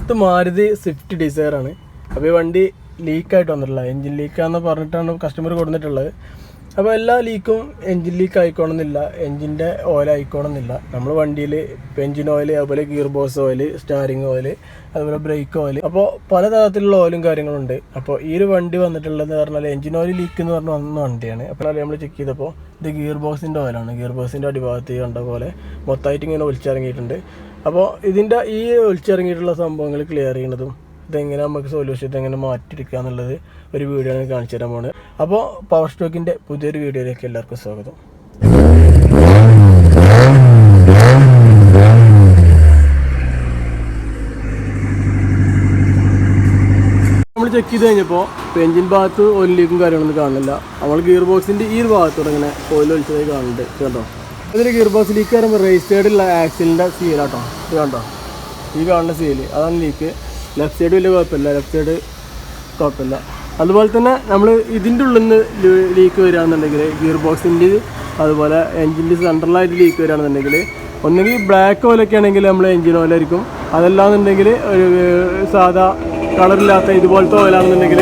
ഇത് Maruti Swift Dzire ആണ്. അപ്പോൾ ഈ വണ്ടി ലീക്കായിട്ട് വന്നിട്ടില്ല. എൻജിൻ ലീക്കാന്ന് പറഞ്ഞിട്ടാണ് കസ്റ്റമർ കൊടുത്തിട്ടുള്ളത്. അപ്പോൾ എല്ലാ ലീക്കും എൻജിൻ ലീക്ക് ആയിക്കോണമെന്നില്ല, എൻജിൻ്റെ ഓയിൽ ആയിക്കോണമെന്നില്ല. നമ്മൾ വണ്ടിയിൽ എൻജിൻ ഓയിൽ, അതുപോലെ gear box oil, steering oil, അതുപോലെ ബ്രേക്ക് ഓയിൽ, അപ്പോൾ പലതരത്തിലുള്ള ഓയിലും കാര്യങ്ങളുണ്ട്. അപ്പോൾ ഈ ഒരു വണ്ടി വന്നിട്ടുള്ളത് പറഞ്ഞാൽ എൻജിൻ ഓയിൽ ലീക്ക് എന്ന് പറഞ്ഞ വന്ന വണ്ടിയാണ്. അപ്പോൾ നമ്മൾ ചെക്ക് ചെയ്തപ്പോൾ ഇത് ഗിയർ ബോക്സിൻ്റെ ഓയിലാണ്. ഗിയർ ബോക്സിൻ്റെ അടിഭാഗത്ത് കണ്ട പോലെ മൊത്തമായിട്ട് ഇങ്ങനെ ഒലിച്ചിറങ്ങിയിട്ടുണ്ട്. അപ്പോൾ ഇതിൻ്റെ ഈ ഒലിച്ചിറങ്ങിയിട്ടുള്ള സംഭവങ്ങൾ ക്ലിയർ ചെയ്യുന്നതും ഇതെങ്ങനെ നമുക്ക് സൊല്യൂഷൻ ഇതെങ്ങനെ മാറ്റിയെടുക്കുക എന്നുള്ളത് ഒരു വീഡിയോ ആണ് കാണിച്ചു തരാൻ പോകുന്നത്. അപ്പോൾ പവർ സ്റ്റോക്കിൻ്റെ പുതിയൊരു വീഡിയോയിലേക്ക് എല്ലാവർക്കും സ്വാഗതം. നമ്മൾ ചെക്ക് ചെയ്ത് കഴിഞ്ഞപ്പോൾ എൻജിൻ ഭാഗത്ത് ഓയിൽ ലീക്കും കാര്യങ്ങളൊന്നും കാണുന്നില്ല. നമ്മൾ ഗിയർ ബോക്സിൻ്റെ ഈ ഒരു ഭാഗത്തോടെ ഇങ്ങനെ ഓയിൽ ഒലിച്ചതായി കാണുന്നുണ്ട്. കേട്ടോ, ഇതിൽ ഗിയർ ബോക്സ് ലീക്ക് പറയുമ്പോൾ റൈറ്റ് സൈഡിലുള്ള ആക്സിലിൻ്റെ സീലാട്ടോ. ഇത് കണ്ടോ, ഈ കാണുന്ന സീല് അതാണ് ലീക്ക്. ലെഫ്റ്റ് സൈഡ് വലിയ കുഴപ്പമില്ല, ലെഫ്റ്റ് സൈഡ് കുഴപ്പമില്ല. അതുപോലെ തന്നെ നമ്മൾ ഇതിൻ്റെ ഉള്ളിൽ നിന്ന് ലീക്ക് വരികയാണെന്നുണ്ടെങ്കിൽ ഗിയർ ബോക്സിൻ്റെ അതുപോലെ എൻജിൻ്റെ സെൻട്രലായിട്ട് ലീക്ക് വരികയാണെന്നുണ്ടെങ്കിൽ ഒന്നുകിൽ ബ്ലാക്ക് ഓയിലൊക്കെ ആണെങ്കിൽ നമ്മൾ എൻജിൻ ഓയിലായിരിക്കും. അതല്ലാന്നുണ്ടെങ്കിൽ ഒരു സാധാ കളറില്ലാത്ത ഇതുപോലത്തെ ഓയിലാണെന്നുണ്ടെങ്കിൽ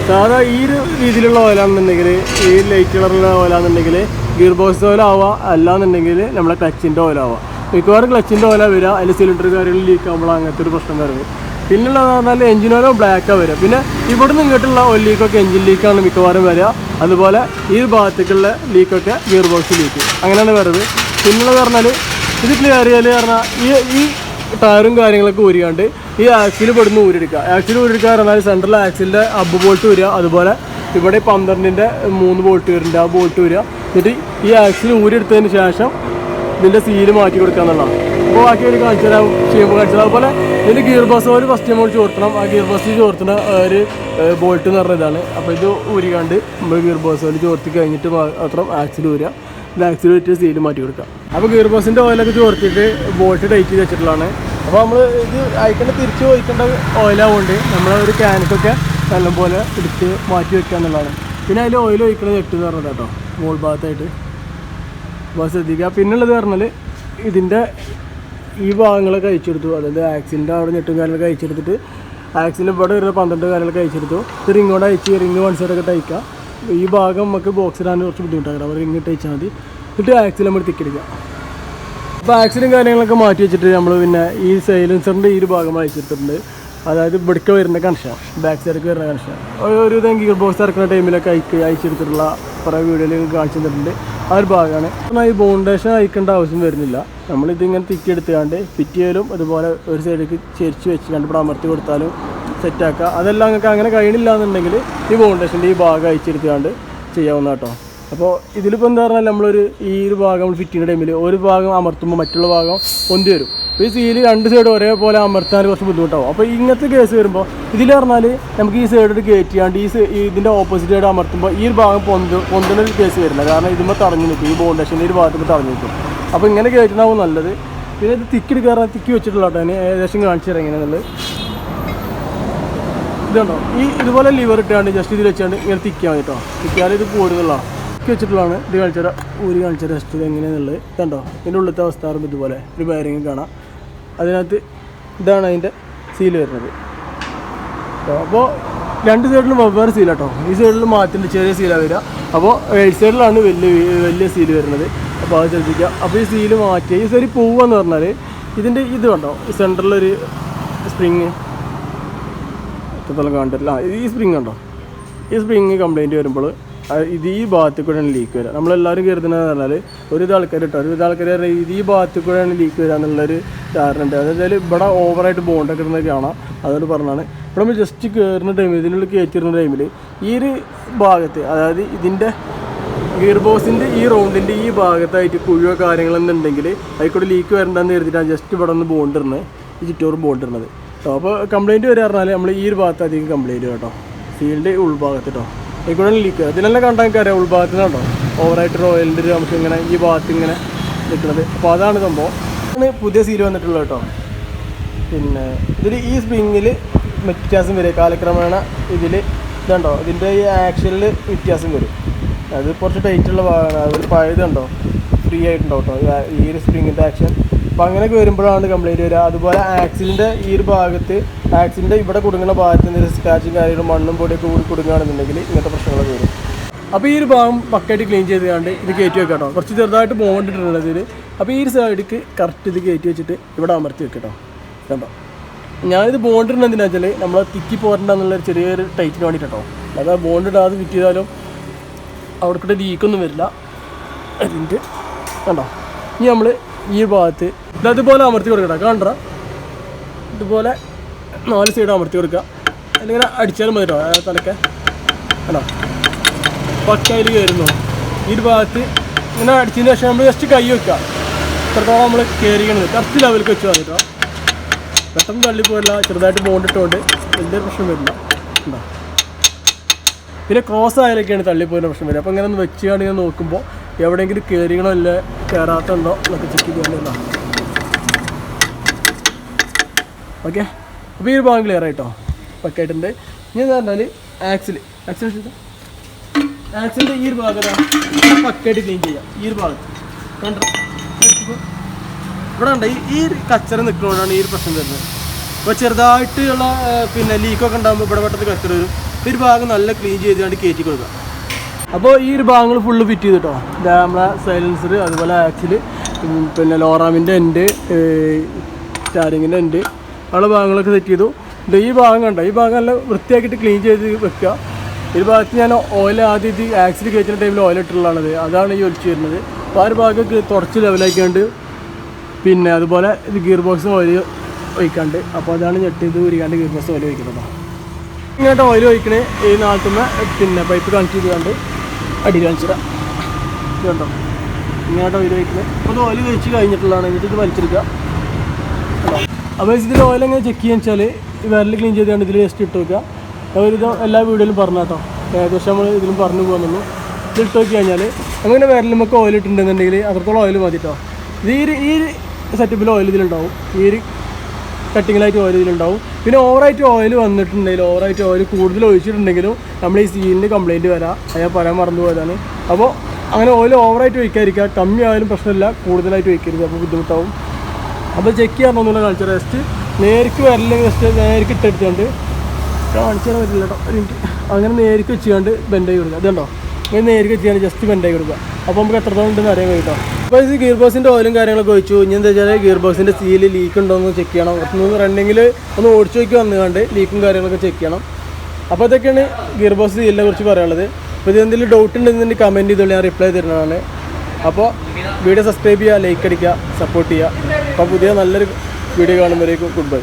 സാധാ ഈ ഒരു രീതിയിലുള്ള ഓയിലാണെന്നുണ്ടെങ്കിൽ, ഈ ലൈറ്റ് കളറുള്ള ഓയിലാണെന്നുണ്ടെങ്കിൽ ഗിയർ ബോക്സ് ഓയിലാവുക, അല്ലാന്നുണ്ടെങ്കിൽ നമ്മളെ ക്ലച്ചിൻ്റെ ഓയിലാവുക. മിക്കവാറും ക്ലച്ചിൻ്റെ ഓല വരിക, അതിൽ സിലിണ്ടർ കാര്യങ്ങൾ ലീക്ക് ആകുമ്പോൾ അങ്ങനത്തെ ഒരു പ്രശ്നം വരുന്നത്. പിന്നുള്ളതെന്ന് പറഞ്ഞാൽ എഞ്ചിൻ ഓയിലോ ബ്ലാക്കാണ് വരിക. പിന്നെ ഇവിടെ നിന്ന് ഇങ്ങോട്ടുള്ള ഓയിൽ ലീക്കൊക്കെ എഞ്ചിൻ ലീക്കാണ് മിക്കവാറും വരിക. അതുപോലെ ഈ ഭാഗത്തേക്കുള്ള ലീക്കൊക്കെ ഗിയർ ബോക്സ് ലീക്ക്, അങ്ങനെയാണ് വരുന്നത്. പിന്നുള്ളത് പറഞ്ഞാൽ ഇത് ക്ലിയർ ചെയ്യൽ പറഞ്ഞാൽ ഈ ടയറും കാര്യങ്ങളൊക്കെ ഊരിക്കാണ്ട് ഈ ആക്സിൽ പെടുന്ന ഊരിയെടുക്കുക. ആക്സിൽ ഊരിയെടുക്കുക പറഞ്ഞാൽ സെൻട്രൽ ആക്സിലിൻ്റെ അബ് ബോൾട്ട് വരിക, അതുപോലെ ഇവിടെ 12ൻ്റെ 3 ബോൾട്ട് വരുന്നുണ്ട്, ആ ബോൾട്ട് വരിക. എന്നിട്ട് ഈ ആക്സിൽ ഊരിയെടുത്തതിന് ശേഷം ഇതിൻ്റെ സീല് മാറ്റി കൊടുക്കുക എന്നുള്ളതാണ്. അപ്പോൾ ബാക്കി ഒരു കാണിച്ചു തരാം, ചെയ്യുമ്പോൾ കാണിച്ചു തരാം. അതുപോലെ ഇതിൻ്റെ ഗിയർ ബോക്സ് ഒരു ഫസ്റ്റ് നമ്മൾ ചോർത്തണം. ആ ഗിയർ ബോക്സിൽ ചോർത്തുന്ന ഒരു ബോൾട്ട് എന്ന് പറഞ്ഞ ഇതാണ്. അപ്പോൾ ഇത് ഊരിക്കാണ്ട് നമ്മൾ ഗിയർ ബോക്സ് ചോർത്തി കഴിഞ്ഞിട്ട് മാത്രം ആക്സിൽ ഊരുക. ആക്സിൽ വെച്ചിട്ട് സീല് മാറ്റി കൊടുക്കുക. അപ്പോൾ ഗിയർ ബോക്സിൻ്റെ ഓയിലൊക്കെ ചോർത്തിയിട്ട് ബോൾട്ട് ടൈറ്റ് ചെയ്ത് വെച്ചിട്ടുള്ളതാണ്. അപ്പോൾ നമ്മൾ ഇത് അയക്കേണ്ട തിരിച്ച് ഒഴിക്കേണ്ട ഓയിലാവുകൊണ്ട് നമ്മളെ ഒരു ക്യാനൊക്കെ നല്ലപോലെ എടുത്ത് മാറ്റി വെക്കുക എന്നുള്ളതാണ്. പിന്നെ അതിൽ ഓയിൽ ഒഴിക്കുന്നത് എട്ട് എന്ന് പറഞ്ഞത് കേട്ടോ, മോൾ ഭാഗത്തായിട്ട് അപ്പോൾ ശ്രദ്ധിക്കുക. പിന്നുള്ളത് പറഞ്ഞാൽ ഇതിൻ്റെ ഈ ഭാഗങ്ങളൊക്കെ അയച്ചെടുത്തു, അതായത് ആക്സിലിൻ്റെ അവിടെ ഞെട്ടും കാര്യങ്ങളൊക്കെ അയച്ചെടുത്തിട്ട് ആക്സിലിൻ്റെ ഇവിടെ വരുന്ന 12 കാര്യങ്ങളൊക്കെ അയച്ചെടുത്തു. ഇത് റിങ്ങോടെ അയച്ച് റിങ് വൺ സൈഡൊക്കെ ടൈക്കുക. ഈ ഭാഗം നമുക്ക് ബോക്സ് ഇടാൻ കുറച്ച് ബുദ്ധിമുട്ടാണ്, അപ്പോൾ റിങ് ഇട്ട് അയച്ചാൽ മതി. എന്നിട്ട് ആക്സിൽ നമ്മൾ തിക്കെടുക്കുക. അപ്പോൾ ആക്സിലും കാര്യങ്ങളൊക്കെ മാറ്റി വെച്ചിട്ട് നമ്മൾ പിന്നെ ഈ സൈലൻസറിൻ്റെ ഈ ഒരു ഭാഗം അയച്ചെടുത്തിട്ടുണ്ട്. അതായത് ഇവിടേക്ക് വരുന്ന കണക്ഷൻ, ബാക്ക് സൈഡിലേക്ക് വരുന്ന കണക്ഷൻ ഒരു ഇതെങ്കിൽ ഗിയർ ബോക്സ് ഇറക്കുന്ന ടൈമിലൊക്കെ അയച്ചെടുത്തിട്ടുള്ള കുറേ വീഡിയോയിൽ കാണിച്ചു തന്നിട്ടുണ്ട്. ആ ഒരു ഭാഗമാണ്. എന്നാൽ ഈ ബൗണ്ടേഷൻ അയക്കേണ്ട ആവശ്യം വരുന്നില്ല. നമ്മളിതിങ്ങനെ തിക്കിയെടുത്തുകൊണ്ട് ഫിറ്റ് ചെയ്യലും അതുപോലെ ഒരു സൈഡിലേക്ക് ചെരിച്ച് വെച്ചുകൊണ്ട് ഇവിടെ അമർത്തി കൊടുത്താലും സെറ്റാക്കുക. അതെല്ലാം നിങ്ങൾക്ക് അങ്ങനെ കഴിയണില്ല എന്നുണ്ടെങ്കിൽ ഈ ബൗണ്ടേഷൻ്റെ ഈ ഭാഗം അയച്ചെടുത്തുകൊണ്ട് ചെയ്യാവുന്ന കേട്ടോ. അപ്പോൾ ഇതിലിപ്പോൾ എന്താ പറഞ്ഞാൽ നമ്മളൊരു ഈ ഒരു ഭാഗം നമ്മൾ ഫിറ്റ് ചെയ്യുന്ന ടൈമിൽ ഒരു ഭാഗം അമർത്തുമ്പോൾ മറ്റുള്ള ഭാഗം പൊന്തി വരും. അപ്പോൾ ഈ സീല് രണ്ട് സൈഡ് ഒരേപോലെ അമർത്താൻ കുറച്ച് ബുദ്ധിമുട്ടാവും. അപ്പോൾ ഇങ്ങനത്തെ കേസ് വരുമ്പോൾ ഇതിൽ പറഞ്ഞാൽ നമുക്ക് ഈ സൈഡിൽ കയറ്റിയാണ്ട് ഇതിൻ്റെ ഓപ്പോസിറ്റ് സൈഡ് അമർത്തുമ്പോൾ ഈ ഒരു ഭാഗം പൊന്തുന്ന ഒരു കേസ് വരില്ല. കാരണം ഇതുമ്പോൾ തടഞ്ഞു നിൽക്കും, ഈ ബൗണ്ടേഷൻ്റെ ഒരു ഭാഗത്ത് തടഞ്ഞു നിൽക്കും. അപ്പോൾ ഇങ്ങനെ കയറ്റുന്നതാവും നല്ലത്. പിന്നെ ഇത് തിക്കെടുക്കാറ് തിക്കി വെച്ചിട്ടുള്ള കേട്ടോ, അതിന് ഏകദേശം കാണിച്ചു തരാം എങ്ങനെയാണെന്നുള്ളത്. ഇതുണ്ടോ, ഇതുപോലെ ലിവർ ഇട്ടാണ്ട് ജസ്റ്റ് ഇതിൽ വെച്ചാണ്ട് ഇങ്ങനെ തിക്കാൻ മതി കേട്ടോ. തിക്കാൽ ഇത് പോരുന്നുള്ളതാണ്, തിക്കി വെച്ചിട്ടുള്ളതാണ്. ഇത് കാണിച്ചാൽ ഊരി കാണിച്ചാൽ ജസ്റ്റ് ഇത് എങ്ങനെയാണെന്നുള്ളത്. ഇതുണ്ടോ, ഇതിൻ്റെ ഉള്ളിലത്തെ അവസ്ഥ പറയുമ്പോൾ ഇതുപോലെ ഒരു ബയറിങ് കാണാം. അതിനകത്ത് ഇതാണ് അതിൻ്റെ സീല് വരുന്നത്. അപ്പോൾ രണ്ട് സൈഡിലും വെവ്വേറെ സീലാട്ടോ. ഈ സൈഡിൽ മാറ്റിൻ്റെ ചെറിയ സീലാണ് വരിക. അപ്പോൾ റൈറ്റ് സൈഡിലാണ് വലിയ സീല് വരുന്നത്. അപ്പോൾ അത് ശ്രദ്ധിക്കുക. അപ്പോൾ ഈ സീല് മാറ്റി ഈ സൈഡിൽ പോവുകയെന്ന് പറഞ്ഞാൽ ഇതിൻ്റെ ഇത് കണ്ടോ, ഈ സെൻറ്ററിലൊരു സ്പ്രിങ് എത്രത്തോളം കണ്ടിട്ടില്ല. ഈ സ്പ്രിങ് കണ്ടോ, ഈ സ്പ്രിങ് കംപ്ലയിൻറ്റ് വരുമ്പോൾ ഇത് ഈ ഭാഗത്തിൽ കൂടെയാണ് ലീക്ക് വരിക. നമ്മളെല്ലാവരും കരുതുന്നത് പറഞ്ഞാൽ ഒരു ആൾക്കാർ ഇത് ഈ ഭാഗത്തിൽ കൂടെയാണ് ലീക്ക് വരിക എന്നുള്ളൊരു ധാരണയുണ്ട്. അതായത് ഇവിടെ ഓവറായിട്ട് ബോണ്ടൊക്കെ ഇടുന്നത് കാണാം. അതുകൊണ്ട് പറഞ്ഞാണ് ഇവിടെ നമ്മൾ ജസ്റ്റ് കയറുന്ന ടൈമിൽ ഇതിനുള്ളിൽ കയറ്റിരുന്ന ടൈമിൽ ഈ ഒരു ഭാഗത്ത്, അതായത് ഇതിൻ്റെ ഗിയർ ബോക്സിൻ്റെ ഈ റൗണ്ടിൻ്റെ ഈ ഭാഗത്തായിട്ട് കുഴിയോ കാര്യങ്ങളെന്നുണ്ടെങ്കിൽ അതിൽക്കൂടെ ലീക്ക് വരണ്ടെന്ന് കരുതിയിട്ടാണ് ജസ്റ്റ് ഇവിടെ നിന്ന് ബോണ്ടിടുന്നത്, ഈ ചുറ്റോറ് ബോണ്ടിടുന്നത്. അപ്പോൾ കംപ്ലയിൻറ്റ് വരിക പറഞ്ഞാൽ നമ്മൾ ഈ ഒരു ഭാഗത്ത് അധികം കംപ്ലയിൻറ്റ് കേട്ടോ, ഫീൽഡ് ഉൾഭാഗത്ത് കേട്ടോ. അതിൽക്കൂടെ ലീക്ക് ഇതിനെല്ലാം കണ്ടാൽ എനിക്കറിയാം ഉൾഭാഗത്ത് നിന്നുണ്ടോ ഓവറായിട്ട് ഓയിലിൻ്റെ ഒരു നമുക്ക് ഇങ്ങനെ ഈ ഭാഗത്ത് ഇങ്ങനെ നിൽക്കുന്നത്. അപ്പോൾ അതാണ് സംഭവം. പുതിയ സീൽ വന്നിട്ടുള്ളത് കേട്ടോ. പിന്നെ ഇതിൽ ഈ സ്പ്രിങ്ങിൽ വ്യത്യാസം വരും കാലക്രമേണ. ഇതിൽ ഇതുണ്ടോ, ഇതിൻ്റെ ഈ ആക്ഷനിൽ വ്യത്യാസം വരും. അത് കുറച്ച് ടൈറ്റുള്ള ഭാഗമാണ്. അതൊരു പഴയതുണ്ടോ ഫ്രീ ആയിട്ടുണ്ടോ കേട്ടോ ഈ ഒരു സ്പ്രിങ്ങിൻ്റെ ആക്ഷൻ. അപ്പോൾ അങ്ങനെയൊക്കെ വരുമ്പോഴാണ് കംപ്ലൈൻറ്റ് വരിക. അതുപോലെ ആക്സിലിൻ്റെ ഈ ഒരു ഭാഗത്ത് ആക്സിലിൻ്റെ ഇവിടെ കുടുങ്ങുന്ന ഭാഗത്ത് എന്തെങ്കിലും സ്ക്രാച്ചും കാര്യങ്ങളും മണ്ണും പൊടിയൊക്കെ കൂടി കുടുങ്ങുകയാണെന്നുണ്ടെങ്കിൽ ഇങ്ങനത്തെ പ്രശ്നങ്ങളൊക്കെ വരും. അപ്പോൾ ഈ ഒരു ഭാഗം പക്കയായിട്ട് ക്ലീൻ ചെയ്ത് കണ്ട് ഇത് കയറ്റി വെക്കാം കേട്ടോ. കുറച്ച് ചെറുതായിട്ട് ബോണ്ടിട്ടുള്ളത് ഇതിൽ. അപ്പോൾ ഈ ഒരു സൈഡിക്ക് കറക്റ്റ് ഇത് കയറ്റി വെച്ചിട്ട് ഇവിടെ അമർത്തി വെക്കാം കേട്ടോ. കണ്ടോ, ഞാനിത് ബോണ്ടിടുന്നത് എന്തിനാ വെച്ചാൽ നമ്മൾ തിക്കി പോരണ്ടെന്നുള്ളൊരു ചെറിയൊരു ടൈറ്റിന് വേണ്ടിയിട്ട് കേട്ടോ. അതായത് ബോണ്ടിടാതെ ഫിറ്റ് ചെയ്താലും അവിടേക്കിട്ട് ലീക്കൊന്നും വരില്ല. അതിൻ്റെ കണ്ടോ, ഇനി നമ്മൾ ഈ ഭാഗത്ത് ഇതുപോലെ അമർത്തി കൊടുക്കട്ടോ. കണ്ടോ, ഇതുപോലെ 4 സൈഡ് അമർത്തി കൊടുക്കുക. അല്ലെങ്കിൽ അടിച്ചാലും മതി കേട്ടോ. തലക്കെ കണ്ടോ പക്കയിൽ കയറുന്നു. ഈ ഒരു ഭാഗത്ത് ഇങ്ങനെ അടിച്ചതിന് ശേഷം നമ്മൾ ജസ്റ്റ് കൈ വെക്കുക. ഇത്രത്തോളം നമ്മൾ കയറിക്കണത് കറക്റ്റ് ലെവലിൽ വെച്ച് വന്നിട്ടോ. പെട്ടെന്ന് തള്ളിപ്പോരില്ല. ചെറുതായിട്ട് ബോണ്ടിട്ടുകൊണ്ട് വലിയ പ്രശ്നം വരില്ല. ഉണ്ടോ, പിന്നെ ക്രോസ് ആയാലൊക്കെയാണ് തള്ളിപ്പോരുന്ന പ്രശ്നം വരിക. അപ്പോൾ ഇങ്ങനെ ഒന്ന് വെച്ചുകൊണ്ട് ഇങ്ങനെ നോക്കുമ്പോൾ എവിടെയെങ്കിലും കയറിയണോ അല്ല കയറാത്തുണ്ടോ എന്നൊക്കെ ചെക്ക് ചെയ്യാനുള്ള. ഓക്കെ, അപ്പോൾ ഈ ഒരു ഭാഗം ക്ലിയർ ആയിട്ടോ, പക്കായിട്ടുണ്ട്. ഇനി എന്താ പറഞ്ഞാൽ ആക്സിലിൻ്റെ ഈ ഒരു ഭാഗം പക്കായിട്ട് ക്ലീൻ ചെയ്യാം. ഈ ഒരു ഭാഗത്ത് കണ്ടോ, ഇവിടെ ഉണ്ട് ഈ കച്ചറ നിൽക്കുന്നതുകൊണ്ടാണ് ഈ ഒരു പ്രശ്നം വരുന്നത്. അപ്പോൾ ചെറുതായിട്ടുള്ള പിന്നെ ലീക്കൊക്കെ ഉണ്ടാകുമ്പോൾ ഇവിടെ പെട്ടെന്ന് കച്ചറ വരും. ഈ ഒരു ഭാഗം നല്ല ക്ലീൻ ചെയ്തുകൊണ്ട് കയറ്റി കൊടുക്കുക. അപ്പോൾ ഈ ഒരു ഭാഗങ്ങൾ ഫുള്ള് ഫിറ്റ് ചെയ്തിട്ടോ. നമ്മളെ സൈലൻസർ, അതുപോലെ ആക്സിൽ, പിന്നെ ലോറാമിൻ്റെ എൻഡ്, സ്റ്റാരിങ്ങിൻ്റെ എൻഡ്, ഉള്ള ഭാഗങ്ങളൊക്കെ സെറ്റ് ചെയ്തു. ഈ ഭാഗം കണ്ടോ, ഈ ഭാഗം നല്ല വൃത്തിയാക്കിയിട്ട് ക്ലീൻ ചെയ്ത് വെക്കുക. ഈ ഭാഗത്ത് ഞാൻ ഓയിൽ ആദ്യം ഇത് ആക്സിൽ കയറ്റുന്ന ടൈമിൽ ഓയിൽ ഇട്ടുള്ളതാണത്. അതാണ് ഈ ഒലിച്ച് വരുന്നത്. അപ്പോൾ ആ ഒരു ഭാഗമൊക്കെ തുടച്ച് ലെവലാക്കിയാണ്ട് പിന്നെ അതുപോലെ ഇത് ഗിയർ ബോക്സ് ഓയിൽ ഒഴിക്കാണ്ട്. അപ്പോൾ അതാണ് ഞെട്ടിയത് ഉരിക്കാണ്ട് ഗിയർ ബോക്സ് ഓയിൽ ഒഴിക്കുന്നത്. ഇങ്ങോട്ട് ഓയിൽ ഒഴിക്കണേ ഈ നാളത്തുമ്മ പിന്നെ പൈപ്പ് കണക്ട് ചെയ്തുകൊണ്ട് അടി കാണിച്ചിടാം. ഇത് കണ്ടോ, ഇങ്ങോട്ട് ഓയിൽ ഒഴിക്കുന്നത്. അപ്പോൾ അത് ഓയിൽ ഒഴിച്ച് കഴിഞ്ഞിട്ടുള്ളതാണ്. എന്നിട്ട് ഇത് വലിച്ചെടുക്കുക. അപ്പോൾ ഇതിൽ ഓയിൽ എങ്ങനെ ചെക്ക് ചെയ്യാന്ന് വെച്ചാൽ ഈ വിരൽ ക്ലീൻ ചെയ്തുകൊണ്ട് ഇതിൽ ജസ്റ്റ് ഇട്ട് വെക്കുക. അവരിത് എല്ലാ വീഡിയോയിലും പറഞ്ഞു കേട്ടോ. ഏകദേശം നമ്മൾ ഇതിലും പറഞ്ഞു പോകുന്നുള്ളൂ. ഇതിട്ട് നോക്കി കഴിഞ്ഞാൽ അങ്ങനെ വിരലുമൊക്കെ ഓയിൽ ഇട്ടുണ്ടെന്നുണ്ടെങ്കിൽ അത്രത്തോളം ഓയിൽ മതി കേട്ടോ. ഇത് ഈ സെറ്റപ്പിൽ ഓയിൽ ഇതിലുണ്ടാവും. ഈ ഒരു കട്ടിങ്ങിലായിട്ട് ഓയിൽ ഇതിലുണ്ടാവും. പിന്നെ ഓവറായിട്ട് ഓയിൽ വന്നിട്ടുണ്ടെങ്കിൽ, ഓവറായിട്ട് ഓയിൽ കൂടുതൽ ഒഴിച്ചിട്ടുണ്ടെങ്കിലും നമ്മൾ ഈ സീലിൻ്റെ കംപ്ലയിൻറ്റ് വരാം. അത് പറയാൻ മറന്നു പോയതാണ്. അപ്പോൾ അങ്ങനെ ഓയിൽ ഓവറായിട്ട് ഒഴിക്കാതിരിക്കുക. കമ്മി ആയാലും പ്രശ്നമില്ല, കൂടുതലായിട്ട് ഒഴിക്കരുത്. അപ്പോൾ ബുദ്ധിമുട്ടാവും. അപ്പോൾ ചെക്ക് ചെയ്യാറൊന്നുമില്ല. കാണിച്ചാൽ ജസ്റ്റ് നേരിക്ക് വരല് ജസ്റ്റ് നേരിക്ക് ഇട്ടെടുത്തുകൊണ്ട് കാണിച്ചാൽ പറ്റില്ല കേട്ടോ. ഒരു മിനിറ്റ്. അങ്ങനെ നേരിക്ക് വെച്ചുകൊണ്ട് ബെൻഡായി കൊടുക്കുക. അതുണ്ടോ, അങ്ങനെ നേരിക്ക് വെച്ചാൽ ജസ്റ്റ് ബെൻഡായി കൊടുക്കുക. അപ്പോൾ നമുക്ക് എത്രത്തോളം ഉണ്ടെന്ന് അറിയാൻ കഴിയും. അപ്പോൾ ഇത് ഗിയർ ബോക്സിൻ്റെ ഓയിലും കാര്യങ്ങളൊക്കെ ഒഴിച്ചു. ഇനി എന്താ വെച്ചാൽ ഗിയർ ബോക്സിൻ്റെ സീല് ലീക്ക് ഉണ്ടോ എന്ന് ചെക്ക് ചെയ്യണം. ഒന്ന് റണ്ണിങ്ങിൽ ഒന്ന് ഓടിച്ചു നോക്കി വന്നുകൊണ്ട് ലീക്കും കാര്യങ്ങളൊക്കെ ചെക്ക് ചെയ്യണം. അപ്പോൾ ഇതൊക്കെയാണ് ഗിയർ ബോക്സ് സീലിനെ കുറിച്ച് പറയാനുള്ളത്. അപ്പോൾ ഇത് എന്തെങ്കിലും ഡൗട്ട് ഉണ്ടെന്നുണ്ടെങ്കിൽ കമൻറ്റ് ചെയ്തോളൂ, ഞാൻ റിപ്ലൈ തരുന്നതാണ്. അപ്പോൾ വീഡിയോ സബ്സ്ക്രൈബ് ചെയ്യുക, ലൈക്ക് അടിക്കുക, സപ്പോർട്ട് ചെയ്യുക. അപ്പോൾ പുതിയ നല്ലൊരു വീഡിയോ കാണുമ്പോഴേക്കും ഗുഡ് ബൈ.